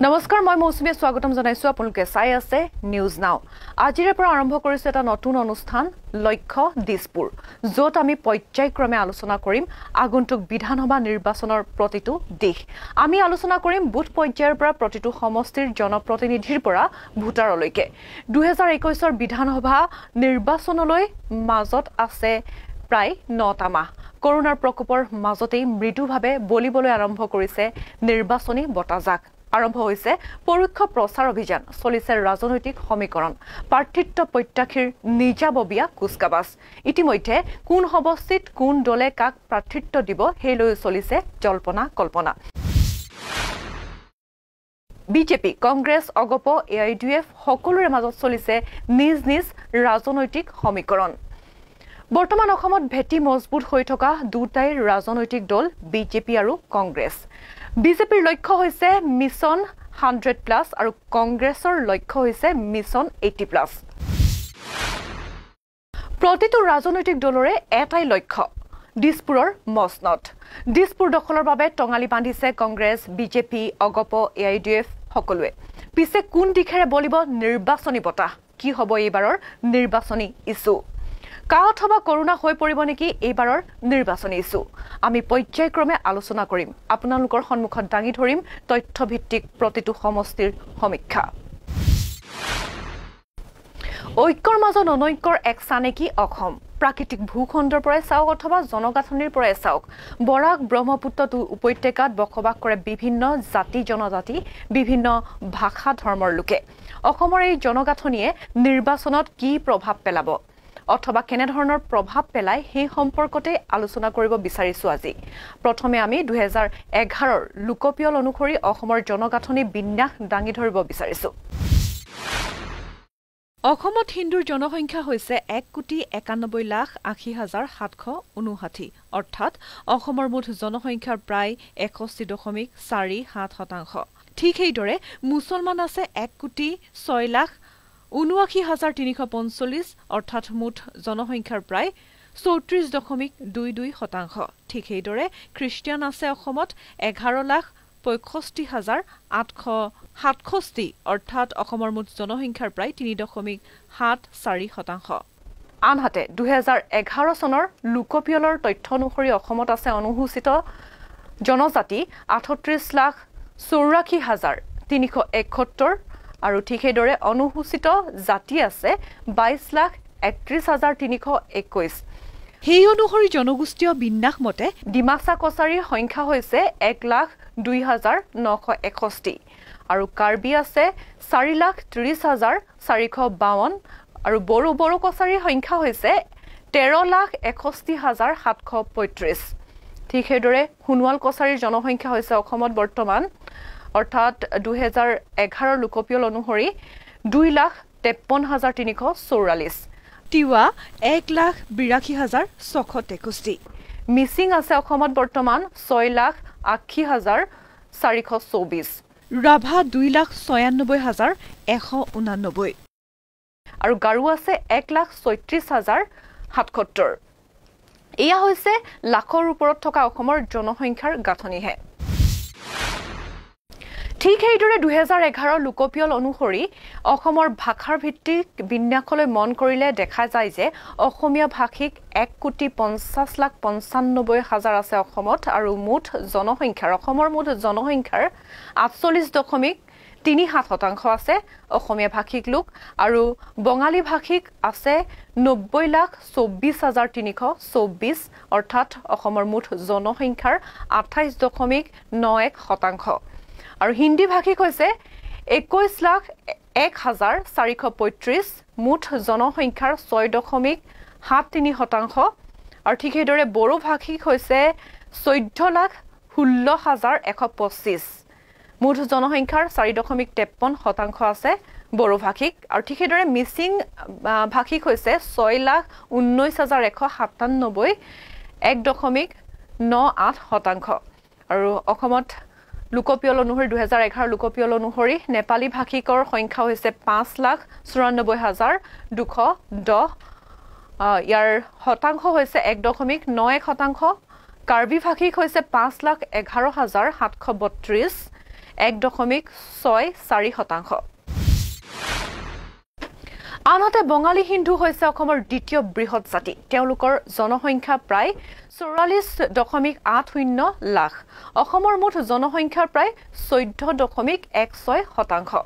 নমস্কাৰ মই মৌসুমী স্বাগতম জনাইছো আপোনালোকে চাই আছে নিউজ নাও আজিৰে পৰা আৰম্ভ কৰিছো এটা নতুন অনুষ্ঠান লক্ষ্য দিছপুৰ যত আমি পৰ্যায়ক্ৰমে আলোচনা কৰিম আগন্তুক বিধানসভা নিৰ্বাচনৰ প্ৰতিটো দিশ আমি আলোচনা কৰিম বুথ পৰ্যায়ৰ পৰা প্ৰতিটো সমষ্টিৰ জনপ্ৰতিনিধিৰ পৰা ভোটাৰলৈকে 2021 ৰ বিধানসভা নিৰ্বাচনলৈ মাজত আছে প্ৰায় 9টা মাহ কৰোনাৰ প্ৰকোপৰ মাজতেই মৃদুভাৱে বলিবলৈ আৰম্ভ কৰিছে নিৰ্বাচনী বতাজাক আৰম্ভ হৈছে পৰোক্ষ প্ৰচাৰ অভিযান চলিছে ৰাজনৈতিক সমীকৰণ প্ৰাৰ্থিত্ব প্ৰত্যাশীৰ নিজাববীয়া কুচকাবাজ ইতিমধ্যে কোন সমষ্টিত কোন দলে কাক প্ৰাৰ্থিত্ব দিব হেলৈ চলিছে জল্পনা কল্পনা বিজেপি কংগ্ৰেছ অগপ এআইডিএফ সকলোৰে মাজত চলিছে নিজ নিজ ৰাজনৈতিক সমীকৰণ বৰ্তমান অসমত ভেটি মজবুত হৈ থকা দুটাই ৰাজনৈতিক দল বিজেপি আৰু কংগ্ৰেছ বিজেপিৰ লক্ষ্য হৈছে মিছন 100+ আৰু কংগ্ৰেছৰ লক্ষ্য হৈছে মিছন 80+। প্ৰতিটো ৰাজনৈতিক দলৰে এটাই লক্ষ্য দিছপুৰৰ মসনদ দিছপুৰ দখলৰ বাবে টঙালি বান্ধিছে কংগ্ৰেছ বিজেপি অগপ এআইডিএফ সকলোৱে পিছে কোন দিখেৰে বলিব নিৰ্বাচনী বতাহ কি হ'ব এইবাৰৰ নিৰ্বাচনী ইছ্যু কা অথবা কৰোনা হৈ পৰিব নেকি এইবাৰৰ নিৰ্বাচনী ইছ্যু আমি পৰ্যায়ক্ৰমে আলোচনা কৰিম আপোনালোকৰ সন্মুখত দাঙি ধৰিম তথ্যভিত্তিক প্ৰতিটো সমষ্টিৰ সমীক্ষা ঐক্যৰ মাজত অনৈক্যৰ এক চানেকি অসম প্ৰাকৃতিক ভূখণ্ডৰ পৰাই চাওক অথবা জনগাঁথনিৰ পৰাই চাওক বৰাক ব্ৰহ্মপুত্ৰ উপত্যকাত বসবাস কৰে বিভিন্ন জাতি জনজাতি বিভিন্ন ভাষা ধৰ্মৰ লোকে অসমৰ এই জনগাঁথনিয়ে নিৰ্বাচনত কি প্ৰভাৱ পেলাব অথবা কেনে ধৰণৰ প্ৰভাৱ পেলাই সেই সম্পৰ্কতে আলোচনা কৰিব বিচাৰিছো আজি প্ৰথমে আমি 2011 ৰ লোকপিয়ল অনুসৰি অসমৰ জনগাঁথনি বিন্যাস দাঙি ধৰিব বিচাৰিছো অসমত হিন্দুৰ জনসংখ্যা হৈছে 1,91,80,759 অৰ্থাৎ অসমৰ মুঠ জনসংখ্যাৰ প্ৰায় 61.47%। ঠিক সেইদৰে মুছলমান আছে 1,06,79,345 অৰ্থাৎ মুঠ জনসংখ্যাৰ প্ৰায় 34.22%। ঠিক সেইদৰে খ্ৰীষ্টিয়ান আছে অসমত 11,65,867 অৰ্থাৎ অসমৰ মুঠ জনসংখ্যাৰ প্ৰায় 3.74%। আনহাতে 2011 চনৰ লোকপিয়লৰ তথ্য অনুসৰি অসমত আছে অনুসূচিত জনজাতি 38,84,371 আৰু ঠিক সেইদৰে অনুসূচিত জাতি আছে 22,31,321 সেই অনুসৰি জনগোষ্ঠীয় বিন্যাস মতে ডিমাচা কছাৰীৰ সংখ্যা হৈছে 1,02,961 আৰু কাৰ্বি আছে 4,30,452 আৰু বড়ো কছাৰীৰ সংখ্যা হৈছে 13,61,735 ঠিক সেইদৰে সোণোৱাল কছাৰীৰ জনসংখ্যা হৈছে অসমত বৰ্তমান অৰ্থাৎ 2011 লোকপিয়ল অনুসৰি 2,53,344 তিৱা 1,82,663 মিচিং আছে অসমত বৰ্তমান 6,80,424 ৰাভা 2,96,189 আৰু গাৰু আছে 1,36,077 এয়া হৈছে লাখৰ ওপৰত থকা অসমৰ জনসংখ্যাৰ গাঁথনিহে ঠিক সেইদৰে 2011 লোকপিয়ল অনুসৰি অসমৰ ভাষাৰ ভিত্তিক বিন্যাসলৈ মন কৰিলে দেখা যায় যে অসমীয়া ভাষিক 1,50,95,000 আছে অসমত আৰু মুঠ জনসংখ্যাৰ অসমৰ মুঠ জনসংখ্যাৰ 48.37% আছে অসমীয়া ভাষিক লোক আৰু বঙালী ভাষিক আছে 90,24,324 অৰ্থাৎ অসমৰ মুঠ জনসংখ্যাৰ 28.91% আৰু হিন্দী ভাষিক হৈছে 21,01,435 মুঠ জনসংখ্যাৰ 6.73% আৰু ঠিক সেইদৰে বড়ো ভাষিক হৈছে 14,16,125 মুঠ জনসংখ্যাৰ 4.53% আছে বড়ো ভাষিক আৰু ঠিক সেইদৰে মিচিং ভাষিক হৈছে 6,19,197 1.98% আৰু অসমত লোকপিয়ল অনুসৰি 2011 লোকপিয়ল অনুসৰি নেপালী ভাষিকৰ সংখ্যা হৈছে 5,94,210 ইয়াৰ শতাংশ হৈছে 1.91% কাৰ্বি ভাষিক হৈছে 5,11,732 1.64%। আনহাতে বঙালী হিন্দু হৈছে অসমৰ দ্বিতীয় বৃহৎ জাতি। তেওঁলোকৰ জনসংখ্যা প্ৰায় 44.80 লাখ। অসমৰ মুঠ জনসংখ্যাৰ প্ৰায় 14.16%।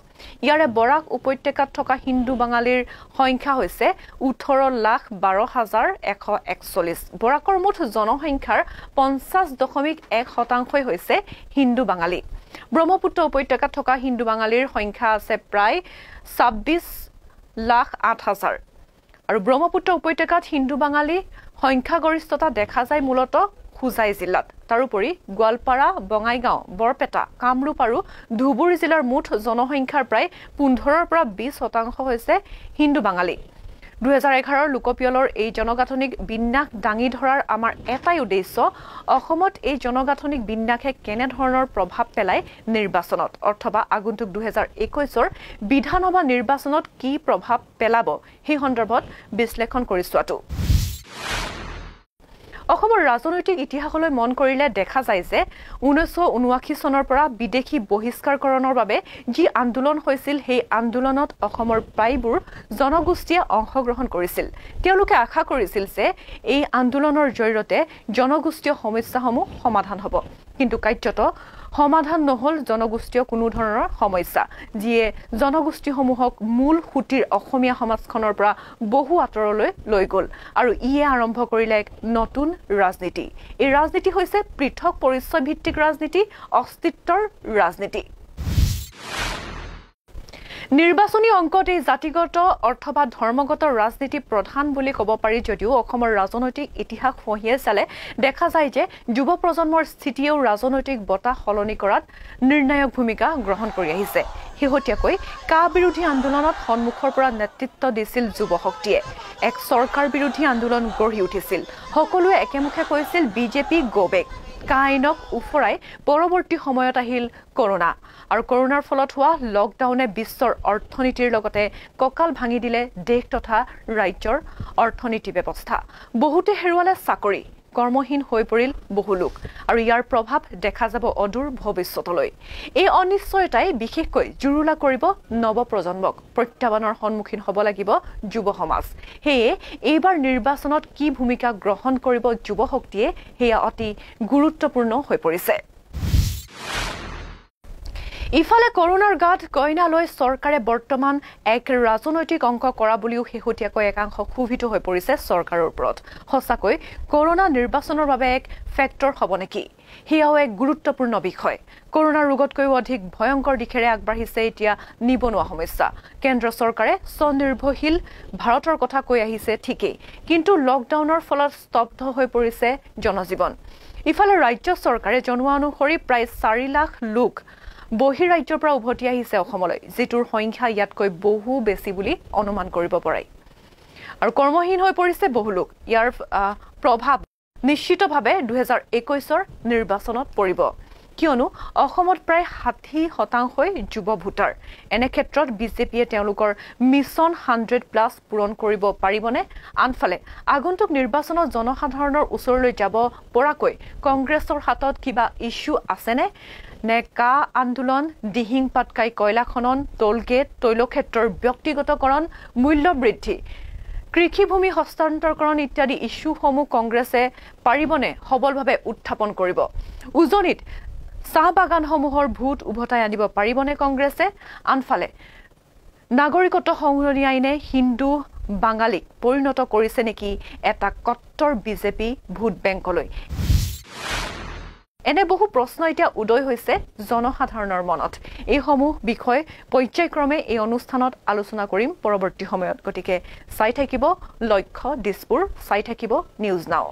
ইয়াৰে বৰাক উপত্যকাত থকা হিন্দু বাঙালীৰ সংখ্যা হৈছে 18,12,141। বৰাকৰ মুঠ জনসংখ্যাৰ 50.1% হৈছে হিন্দু বাঙালী। ব্ৰহ্মপুত্ৰ উপত্যকাত থকা হিন্দু বাঙালীৰ সংখ্যা আছে প্ৰায় 26,08,000। আৰু ব্ৰহ্মপুত্ৰ উপত্যকাত হিন্দু বাঙালী সংখ্যাগৰিষ্ঠতা দেখা যায় মূলতঃ খুজাই জিলাত। তাৰোপৰি গোৱালপাৰা, বঙাইগাঁও, বৰপেটা, কামৰূপ আৰু ধুবুৰী জিলাৰ মুঠ জনসংখ্যাৰ প্ৰায় 15 পৰা 20% হৈছে হিন্দু বাঙালী। 2011 লোকপিয়লৰ এই জনগাঁথনিক বিন্যাস দাঙি ধৰাৰ আমাৰ এটাই উদ্দেশ্য, অসমত এই জনগাঁথনিক বিন্যাসে কেনেধৰণৰ প্ৰভাৱ পেলায় নিৰ্বাচনত, অথবা আগন্তুক 2021 বিধানসভা নিৰ্বাচনত কি প্ৰভাৱ পেলাব সেই সন্দৰ্ভত বিশ্লেষণ কৰি চোৱাটো। অসমৰ ৰাজনৈতিক ইতিহাসলৈ মন কৰিলে দেখা যায় যে 1979 চনৰ পৰা বিদেশী বহিষ্কাৰকৰণৰ বাবে যি আন্দোলন হৈছিল, সেই আন্দোলনত অসমৰ প্ৰায়বোৰ জনগোষ্ঠীয়ে অংশগ্ৰহণ কৰিছিল। তেওঁলোকে আশা কৰিছিল যে এই আন্দোলনৰ জৰিয়তে জনগোষ্ঠীয় সমস্যাসমূহ সমাধান হ'ব। কিন্তু কাৰ্যত সমাধান নহল জনগোষ্ঠীয় কোনো ধৰণৰ সমস্যা, যিয়ে জনগোষ্ঠীসমূহক মূল সুঁতিৰ অসমীয়া সমাজখনৰ পৰা বহু আঁতৰলৈ লৈ গ'ল। আৰু ইয়ে আৰম্ভ কৰিলে এক নতুন ৰাজনীতি। এই ৰাজনীতি হৈছে পৃথক পৰিচয় ভিত্তিক ৰাজনীতি, অস্তিত্বৰ ৰাজনীতি। নিৰ্বাচনী অংকত এই জাতিগত অথবা ধৰ্মগত ৰাজনীতি প্ৰধান বুলি ক'ব পাৰি যদিও অসমৰ ৰাজনৈতিক ইতিহাস ফঁহিয়াই চালে দেখা যায় যে যুৱ প্ৰজন্মৰ স্থিতিয়েও ৰাজনৈতিক বতাহ সলনি কৰাত নিৰ্ণায়ক ভূমিকা গ্ৰহণ কৰি আহিছে। শেহতীয়াকৈ কা বিৰোধী আন্দোলনত সন্মুখৰ পৰা নেতৃত্ব দিছিল যুৱ শক্তিয়ে। এক চৰকাৰ বিৰোধী আন্দোলন গঢ়ি উঠিছিল। সকলোৱে একেমুখে কৈছিল বিজেপি গো বেক। কা আইনক উফৰাই পৰৱৰ্তী সময়ত আহিল কৰোনা। আৰু কৰোনাৰ ফলত হোৱা লকডাউনে বিশ্বৰ অৰ্থনীতিৰ লগতে কঁকাল ভাঙি দিলে দেশ তথা ৰাজ্যৰ অৰ্থনীতি ব্যৱস্থা। বহুতে হেৰুৱালে চাকৰি, কৰ্মহীন হৈ পৰিল বহু লোক। আৰু ইয়াৰ প্ৰভাৱ দেখা যাব অদূৰ ভৱিষ্যতলৈ। এই অনিশ্চয়তাই বিশেষকৈ জুৰুলা কৰিব নৱপ্ৰজন্মক। প্ৰত্যাহ্বানৰ সন্মুখীন হ'ব লাগিব যুৱ সমাজ। সেয়ে এইবাৰ নিৰ্বাচনত কি ভূমিকা গ্ৰহণ কৰিব যুৱ শক্তিয়ে, সেয়া অতি গুৰুত্বপূৰ্ণ হৈ পৰিছে। ইফালে কৰোনাৰ গাত কইনা লৈ চৰকাৰে বৰ্তমান এক ৰাজনৈতিক অংক কৰা বুলিও শেহতীয়াকৈ একাংশ ক্ষোভিত হৈ পৰিছে চৰকাৰৰ ওপৰত। সঁচাকৈ কৰোনা নিৰ্বাচনৰ বাবে এক ফেক্টৰ হ'ব নেকি? সেয়াও এক গুৰুত্বপূৰ্ণ বিষয়। কৰোনা ৰোগতকৈও অধিক ভয়ংকৰ দিশেৰে আগবাঢ়িছে এতিয়া নিবনুৱা সমস্যা। কেন্দ্ৰ চৰকাৰে স্বনিৰ্ভৰশীল ভাৰতৰ কথা কৈ আহিছে ঠিকেই, কিন্তু লকডাউনৰ ফলত স্তব্ধ হৈ পৰিছে জনজীৱন। ইফালে ৰাজ্য চৰকাৰে জনোৱা অনুসৰি প্ৰায় 4 লাখ লোক বহিৰাজ্যৰ পৰা উভতি আহিছে অসমলৈ, যিটোৰ সংখ্যা ইয়াতকৈ বহু বেছি বুলি অনুমান কৰিব পাৰি। আৰু কৰ্মহীন হৈ পৰিছে বহু লোক। ইয়াৰ প্ৰভাৱ নিশ্চিতভাৱে 2021 নিৰ্বাচনত পৰিব, কিয়নো অসমত প্ৰায় 60% যুৱ ভোটাৰ। এনে ক্ষেত্ৰত বিজেপিয়ে তেওঁলোকৰ মিছন 100+ পূৰণ কৰিব পাৰিবনে? আনফালে আগন্তুক নিৰ্বাচনত জনসাধাৰণৰ ওচৰলৈ যাব পৰাকৈ কংগ্ৰেছৰ হাতত কিবা ইছ্যু আছেনে? নে কা আন্দোলন, দিহিং পাটকাই কয়লা খনন, টোলগেট, তৈলক্ষেত্ৰৰ ব্যক্তিগতকৰণ, মূল্য বৃদ্ধি, কৃষিভূমি হস্তান্তৰকৰণ ইত্যাদি ইছ্যুসমূহ কংগ্ৰেছে পাৰিবনে সবলভাৱে উত্থাপন কৰিব? উজনিত চাহ বাগানসমূহৰ ভূত উভতাই আনিব পাৰিবনে কংগ্ৰেছে? আনফালে নাগৰিকত্ব সংশোধনী আইনে হিন্দু বাঙালীক পৰিণত কৰিছে নেকি এটা কট্টৰ বিজেপি ভোট বেংকলৈ? এনে বহু প্ৰশ্ন এতিয়া উদয় হৈছে জনসাধাৰণৰ মনত। এইসমূহ বিষয় পৰ্যায়ক্ৰমে এই অনুষ্ঠানত আলোচনা কৰিম পৰৱৰ্তী সময়ত। গতিকে চাই থাকিব লক্ষ্য দিছপুৰ, চাই থাকিব নিউজ নাও।